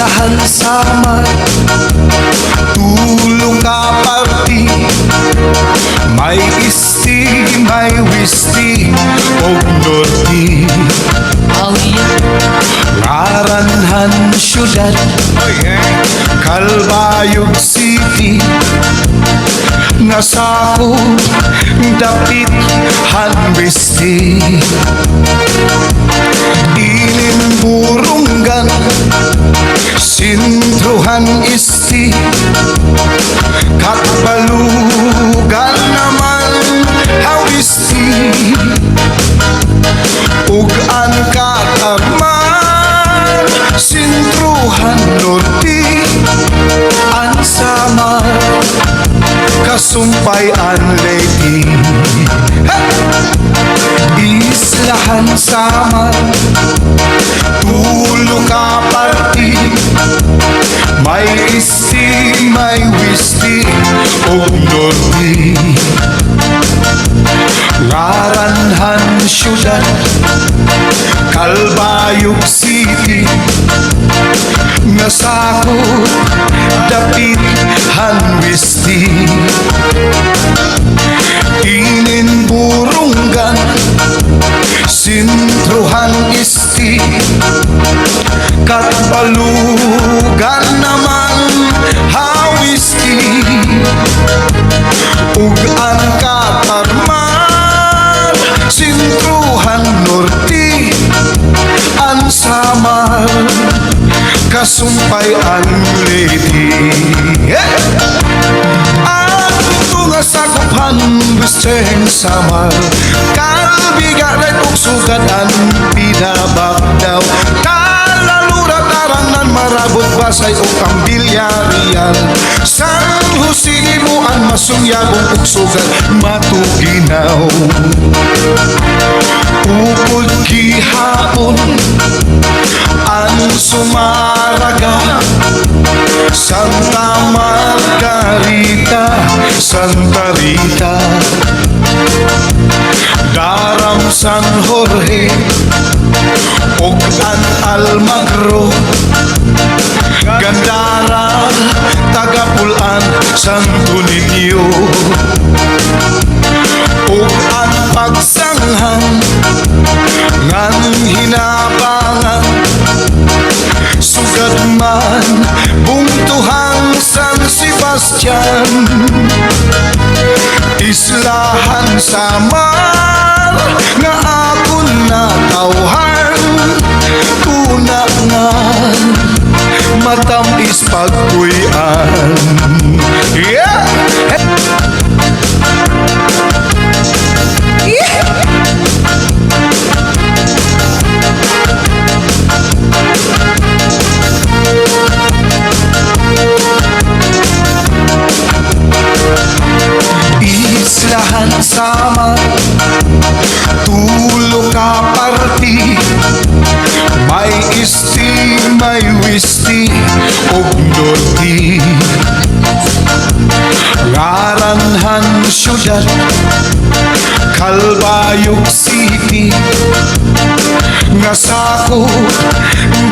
Islahan Samar, tulong ka party. May isti, may wisti, og norti. Ngaranhan syudad, Calbayog City. Nasako dapit hanwisti. Inimburunggan, sintruhan isti. Katbalugan naman hawisti. Ug an kataman, sintruhan norti. An Samar, kasumpay an lady. Islahan Samar, tulo ka party. May isti, may wisti, og norti. Ngaranhan syudad, Calbayog City. Nasako dapit hanwisti. Ininburunggan, sintruhan isti. Katbalugan naman hawisti. Ug an katarman, sintruhan norti. An Samar, kasumpay an lady. Sa kupan busteng Samar, kalbigaran ug sugadan pinabagdaw. Talalura tarangan marabot basay ug kambilyarian. San Jose mo ang masunyabong ug sugat matuginaw. Upod gihapon ang sumaraga, Santa Margarita, Santa Rita. Daram San Jorge, ug an Almagro. Gandara, Tagapulan, Santo Niño. Ug ang pagsanghan ngan hinabangan, sugad man bungtuhang San Sebastian. Islahan Samar, nga akon natawhan. Tuna nga matamis pagkuyan. Yeah! Islahan Samar, tulo ka party. May isti, may wisti, og norti. Ngaranhan syudad, Calbayog City. Nasako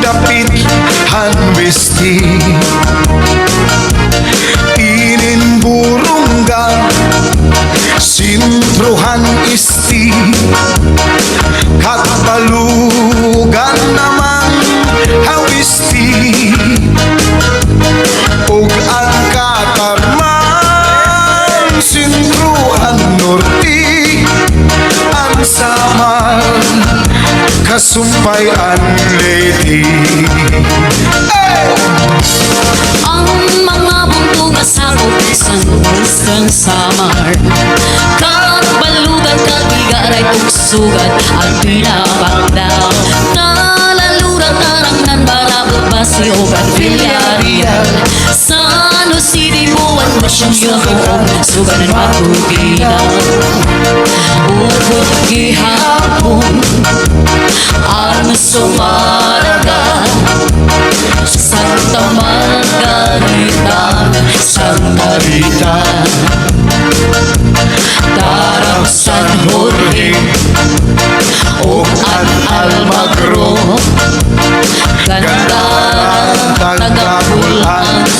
dapit hanwisti. Ininburunggan, sintruhan isti. Katbalugan naman hawisti. Ug ang katarman, sintruhan norti. Ang Samar, kasumpay an lady. Ang mga buntunga sa bukisan ng Samar, kabalugan, kabigaray ug sugat ang pinabagdaw. Nalaluran tarangnan barabot basi o Villarreal. San Jose mo at masyong suganan matuginaw. Upod gihapon ang sumaraga, Santa Margarita, Santa Rita. Darang San Jorge, o ang Almagro. Ganda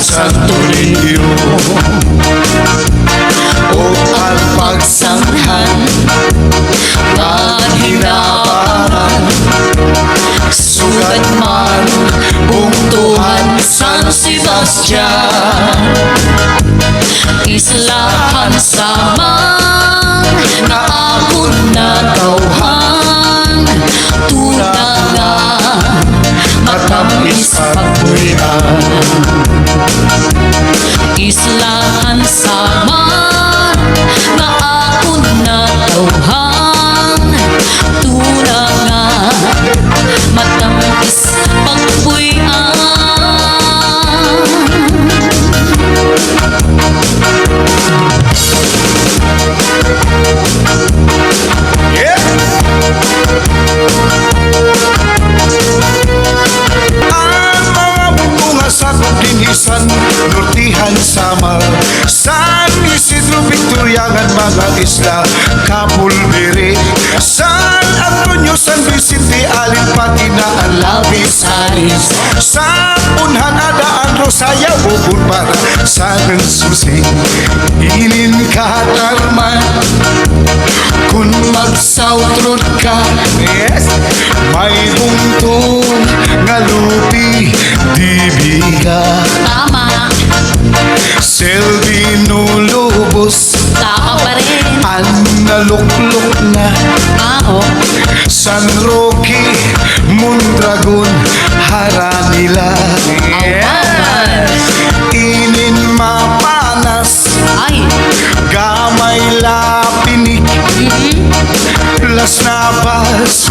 Santo Niño o ang Pagsanghan Mahinabaran Sugat man Bungtuhan San Sebastian Islahan Saman Na akong natauhan Tunangan Matamis pagbuyan Islahan Saman Na akong natauhan Tunangan Matamis pagbuyan Yeah! Ang mga bunga sa Kutinisan, Nortihan, Samar, San Isidro, Victoriagan, mga isla, Capulbere, San Antonio, San Vicente, Alin, Pati na Alabis, Aris Sa Unhan, Adaan, Rosaya, Bubun, para sa Susi, Ilin, Katarman, kung magsautrod ka, yes, may bungtong nga lupi, dibiga, Tama Selvino Lubos, Tama pa rin ang naluklok na, Oo San Roque, Mondragon, Haranila, Yes. Inin Mapanas, Ay Gamay Lapinik, Las Navas,